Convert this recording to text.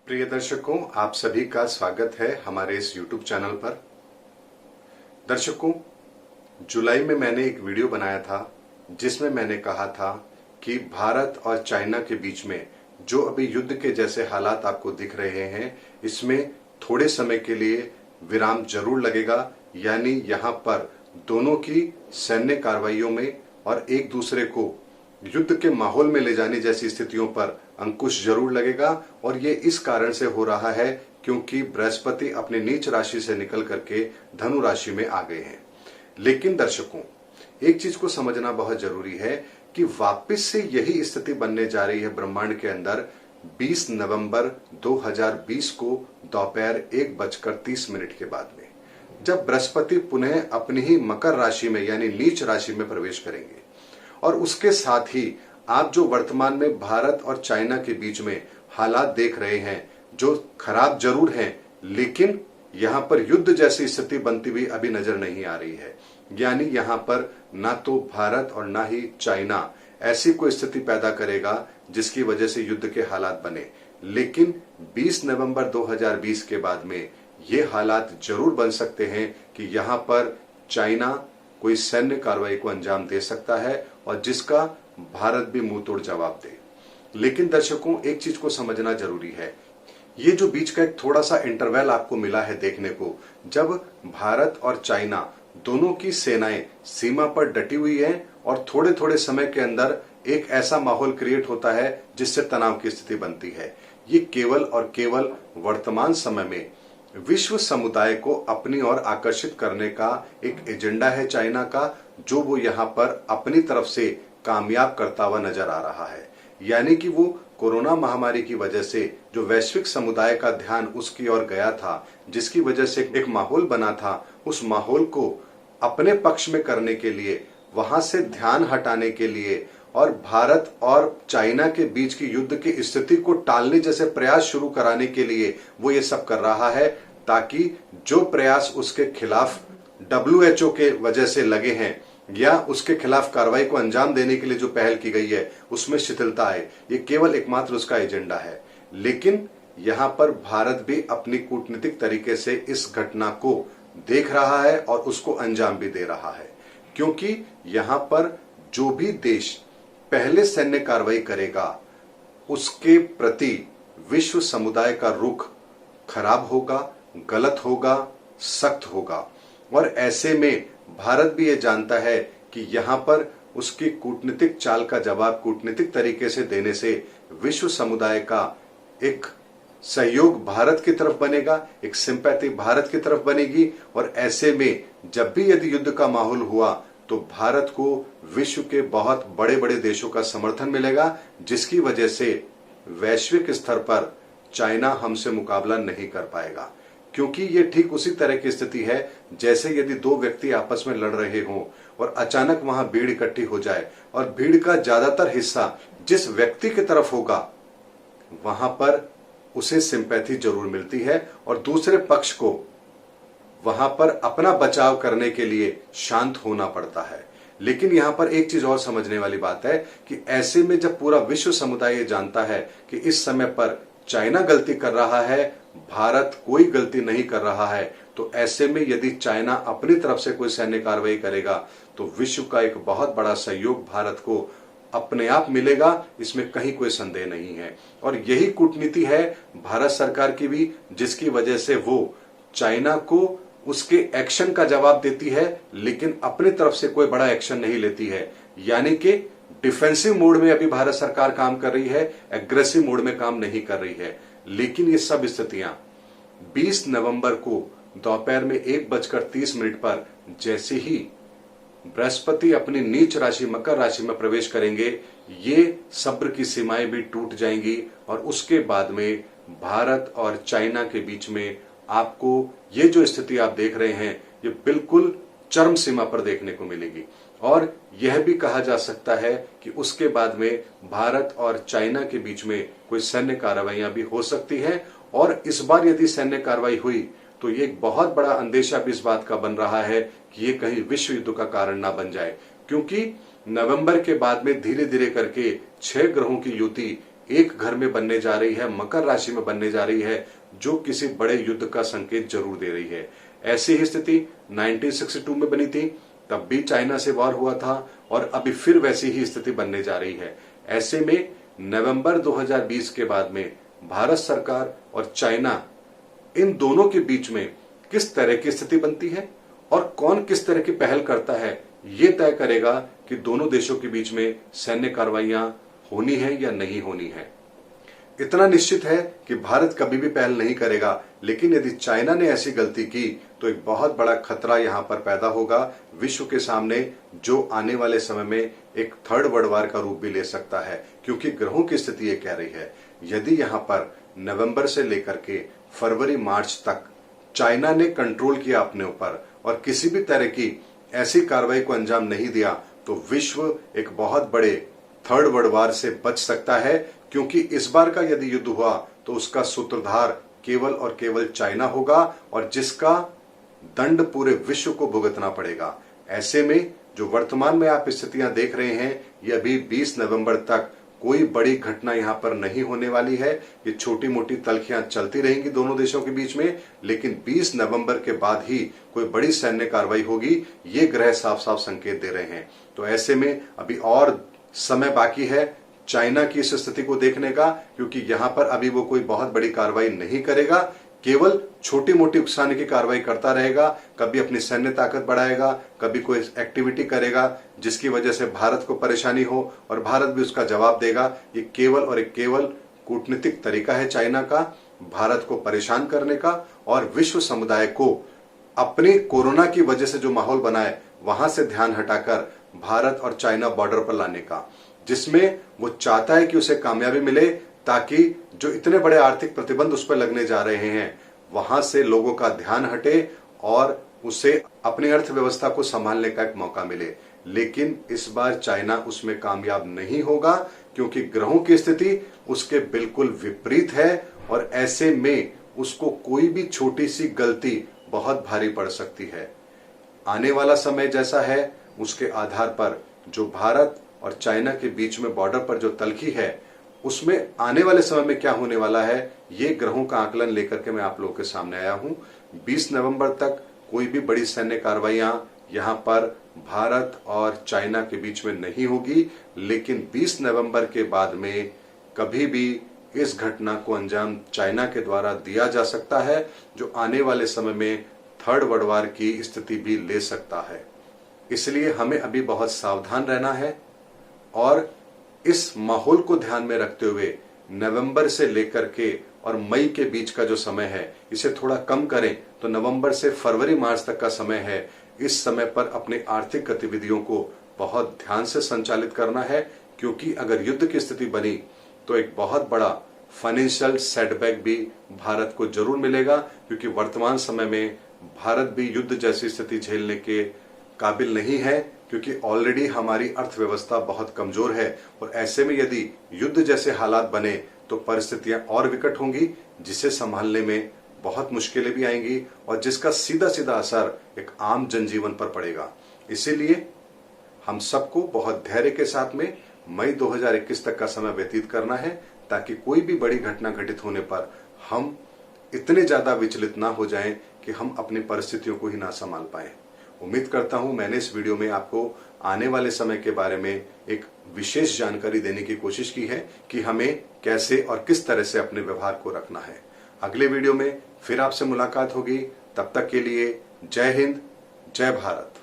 प्रिय दर्शकों, आप सभी का स्वागत है हमारे इस YouTube चैनल पर। दर्शकों, जुलाई में मैंने एक वीडियो बनाया था जिसमें मैंने कहा था कि भारत और चाइना के बीच में जो अभी युद्ध के जैसे हालात आपको दिख रहे हैं, इसमें थोड़े समय के लिए विराम जरूर लगेगा। यानी यहाँ पर दोनों की सैन्य कार्रवाइयों में और एक दूसरे को युद्ध के माहौल में ले जाने जैसी स्थितियों पर अंकुश जरूर लगेगा। और ये इस कारण से हो रहा है क्योंकि बृहस्पति अपने नीच राशि से निकल करके धनु राशि में आ गए हैं। लेकिन दर्शकों, एक चीज को समझना बहुत जरूरी है कि वापस से यही स्थिति बनने जा रही है ब्रह्मांड के अंदर 20 नवंबर 2020 को दोपहर 1:30 के बाद में, जब बृहस्पति पुनः अपनी ही मकर राशि में यानी नीच राशि में प्रवेश करेंगे। और उसके साथ ही आप जो वर्तमान में भारत और चाइना के बीच में हालात देख रहे हैं, जो खराब जरूर हैं, लेकिन यहां पर युद्ध जैसी स्थिति बनती हुई अभी नजर नहीं आ रही है। यानी यहां पर ना तो भारत और ना ही चाइना ऐसी कोई स्थिति पैदा करेगा जिसकी वजह से युद्ध के हालात बने। लेकिन 20 नवंबर 2020 के बाद में ये हालात जरूर बन सकते हैं कि यहां पर चाइना कोई सैन्य कार्रवाई को अंजाम दे सकता है और जिसका भारत भी मुंह तोड़ जवाब दे। लेकिन दर्शकों, एक चीज को समझना जरूरी है, ये जो बीच का एक थोड़ा सा इंटरवल आपको मिला है देखने को, जब भारत और चाइना दोनों की सेनाएं सीमा पर डटी हुई हैं और थोड़े थोड़े समय के अंदर एक ऐसा माहौल क्रिएट होता है जिससे तनाव की स्थिति बनती है। ये केवल और केवल वर्तमान समय में विश्व समुदाय को अपनी ओर आकर्षित करने का एक एजेंडा है चाइना का, जो वो यहाँ पर अपनी तरफ से कामयाब करता हुआ नजर आ रहा है। यानी कि वो कोरोना महामारी की वजह से जो वैश्विक समुदाय का ध्यान उसकी ओर गया था, जिसकी वजह से एक माहौल बना था, उस माहौल को अपने पक्ष में करने के लिए, वहां से ध्यान हटाने के लिए और भारत और चाइना के बीच की युद्ध की स्थिति को टालने जैसे प्रयास शुरू कराने के लिए वो ये सब कर रहा है, ताकि जो प्रयास उसके खिलाफ WHO के वजह से लगे हैं या उसके खिलाफ कार्रवाई को अंजाम देने के लिए जो पहल की गई है उसमें शिथिलता आए। ये केवल एकमात्र उसका एजेंडा है। लेकिन यहाँ पर भारत भी अपनी कूटनीतिक तरीके से इस घटना को देख रहा है और उसको अंजाम भी दे रहा है, क्योंकि यहाँ पर जो भी देश पहले सैन्य कार्रवाई करेगा उसके प्रति विश्व समुदाय का रुख खराब होगा, गलत होगा, सख्त होगा। और ऐसे में भारत भी ये जानता है कि यहाँ पर उसकी कूटनीतिक चाल का जवाब कूटनीतिक तरीके से देने से विश्व समुदाय का एक सहयोग भारत की तरफ बनेगा, एक सिंपैथी भारत की तरफ बनेगी। और ऐसे में जब भी यदि युद्ध का माहौल हुआ तो भारत को विश्व के बहुत बड़े बड़े देशों का समर्थन मिलेगा, जिसकी वजह से वैश्विक स्तर पर चाइना हमसे मुकाबला नहीं कर पाएगा। क्योंकि ये ठीक उसी तरह की स्थिति है जैसे यदि दो व्यक्ति आपस में लड़ रहे हों और अचानक वहां भीड़ इकट्ठी हो जाए और भीड़ का ज्यादातर हिस्सा जिस व्यक्ति की तरफ होगा वहां पर उसे सिंपैथी जरूर मिलती है और दूसरे पक्ष को वहां पर अपना बचाव करने के लिए शांत होना पड़ता है। लेकिन यहां पर एक चीज और समझने वाली बात है कि ऐसे में जब पूरा विश्व समुदाय जानता है कि इस समय पर चाइना गलती कर रहा है, भारत कोई गलती नहीं कर रहा है, तो ऐसे में यदि चाइना अपनी तरफ से कोई सैन्य कार्रवाई करेगा तो विश्व का एक बहुत बड़ा सहयोग भारत को अपने आप मिलेगा, इसमें कहीं कोई संदेह नहीं है। और यही कूटनीति है भारत सरकार की भी, जिसकी वजह से वो चाइना को उसके एक्शन का जवाब देती है लेकिन अपनी तरफ से कोई बड़ा एक्शन नहीं लेती है। यानी कि डिफेंसिव मोड में अभी भारत सरकार काम कर रही है, एग्रेसिव मोड में काम नहीं कर रही है। लेकिन ये सब स्थितियां 20 नवंबर को दोपहर में 1:30 पर जैसे ही बृहस्पति अपनी नीच राशि मकर राशि में प्रवेश करेंगे, ये सब्र की सीमाएं भी टूट जाएंगी और उसके बाद में भारत और चाइना के बीच में आपको ये जो स्थिति आप देख रहे हैं ये बिल्कुल चरम सीमा पर देखने को मिलेगी। और यह भी कहा जा सकता है कि उसके बाद में भारत और चाइना के बीच में कोई सैन्य कार्रवाइयां भी हो सकती है। और इस बार यदि सैन्य कार्रवाई हुई तो ये एक बहुत बड़ा अंदेशा भी इस बात का बन रहा है कि ये कहीं विश्व युद्ध का कारण ना बन जाए, क्योंकि नवंबर के बाद में धीरे धीरे करके 6 ग्रहों की युति एक घर में बनने जा रही है, मकर राशि में बनने जा रही है, जो किसी बड़े युद्ध का संकेत जरूर दे रही है। ऐसी ही स्थिति 1962 में बनी थी, तब भी चाइना से वॉर हुआ था और अभी फिर वैसी ही स्थिति बनने जा रही है। ऐसे में नवंबर 2020 के बाद में भारत सरकार और चाइना, इन दोनों के बीच में किस तरह की स्थिति बनती है और कौन किस तरह की पहल करता है, ये तय करेगा कि दोनों देशों के बीच में सैन्य कार्रवाइयां होनी है या नहीं होनी है। इतना निश्चित है कि भारत कभी भी पहल नहीं करेगा, लेकिन यदि चाइना ने ऐसी गलती की तो एक बहुत बड़ा खतरा यहां पर पैदा होगा विश्व के सामने, जो आने वाले समय में एक थर्ड वर्ल्ड वॉर का रूप भी ले सकता है। क्योंकि ग्रहों की स्थिति ये कह रही है, यदि यहां पर नवंबर से लेकर के फरवरी मार्च तक चाइना ने कंट्रोल किया अपने ऊपर और किसी भी तरह की ऐसी कार्रवाई को अंजाम नहीं दिया, तो विश्व एक बहुत बड़े थर्ड वर्ल्ड वॉर से बच सकता है। क्योंकि इस बार का यदि युद्ध हुआ तो उसका सूत्रधार केवल और केवल चाइना होगा और जिसका दंड पूरे विश्व को भुगतना पड़ेगा। ऐसे में जो वर्तमान में आप स्थितियां देख रहे हैं, ये अभी 20 नवंबर तक कोई बड़ी घटना यहां पर नहीं होने वाली है। ये छोटी मोटी तल्खियां चलती रहेंगी दोनों देशों के बीच में, लेकिन 20 नवंबर के बाद ही कोई बड़ी सैन्य कार्रवाई होगी, ये ग्रह साफ साफ संकेत दे रहे हैं। तो ऐसे में अभी और समय बाकी है चाइना की इस स्थिति को देखने का, क्योंकि यहां पर अभी वो कोई बहुत बड़ी कार्रवाई नहीं करेगा, केवल छोटी मोटी उकसाने की कार्रवाई करता रहेगा। कभी अपनी सैन्य ताकत बढ़ाएगा, कभी कोई एक्टिविटी करेगा जिसकी वजह से भारत को परेशानी हो और भारत भी उसका जवाब देगा। ये केवल और एक केवल कूटनीतिक तरीका है चाइना का भारत को परेशान करने का और विश्व समुदाय को अपने कोरोना की वजह से जो माहौल बना है वहां से ध्यान हटाकर भारत और चाइना बॉर्डर पर लाने का, जिसमें वो चाहता है कि उसे कामयाबी मिले, ताकि जो इतने बड़े आर्थिक प्रतिबंध उस पर लगने जा रहे हैं वहां से लोगों का ध्यान हटे और उसे अपनी अर्थव्यवस्था को संभालने का एक मौका मिले। लेकिन इस बार चाइना उसमें कामयाब नहीं होगा, क्योंकि ग्रहों की स्थिति उसके बिल्कुल विपरीत है और ऐसे में उसको कोई भी छोटी सी गलती बहुत भारी पड़ सकती है। आने वाला समय जैसा है उसके आधार पर जो भारत और चाइना के बीच में बॉर्डर पर जो तल्खी है, उसमें आने वाले समय में क्या होने वाला है, ये ग्रहों का आकलन लेकर के मैं आप लोगों के सामने आया हूं। 20 नवंबर तक कोई भी बड़ी सैन्य कार्रवाइयां यहां पर भारत और चाइना के बीच में नहीं होगी, लेकिन 20 नवंबर के बाद में कभी भी इस घटना को अंजाम चाइना के द्वारा दिया जा सकता है, जो आने वाले समय में थर्ड वर्ल्ड वॉर की स्थिति भी ले सकता है। इसलिए हमें अभी बहुत सावधान रहना है और इस माहौल को ध्यान में रखते हुए नवंबर से लेकर के और मई के बीच का जो समय है इसे थोड़ा कम करें, तो नवंबर से फरवरी मार्च तक का समय है। इस समय पर अपनी आर्थिक गतिविधियों को बहुत ध्यान से संचालित करना है, क्योंकि अगर युद्ध की स्थिति बनी तो एक बहुत बड़ा फाइनेंशियल सेटबैक भी भारत को जरूर मिलेगा, क्योंकि वर्तमान समय में भारत भी युद्ध जैसी स्थिति झेलने के काबिल नहीं है, क्योंकि ऑलरेडी हमारी अर्थव्यवस्था बहुत कमजोर है और ऐसे में यदि युद्ध जैसे हालात बने तो परिस्थितियां और विकट होंगी, जिसे संभालने में बहुत मुश्किलें भी आएंगी और जिसका सीधा सीधा असर एक आम जनजीवन पर पड़ेगा। इसीलिए हम सबको बहुत धैर्य के साथ में मई 2021 तक का समय व्यतीत करना है, ताकि कोई भी बड़ी घटना घटित होने पर हम इतने ज्यादा विचलित ना हो जाएं कि हम अपनी परिस्थितियों को ही ना संभाल पाए। उम्मीद करता हूं मैंने इस वीडियो में आपको आने वाले समय के बारे में एक विशेष जानकारी देने की कोशिश की है कि हमें कैसे और किस तरह से अपने व्यवहार को रखना है। अगले वीडियो में फिर आपसे मुलाकात होगी, तब तक के लिए जय हिंद, जय भारत।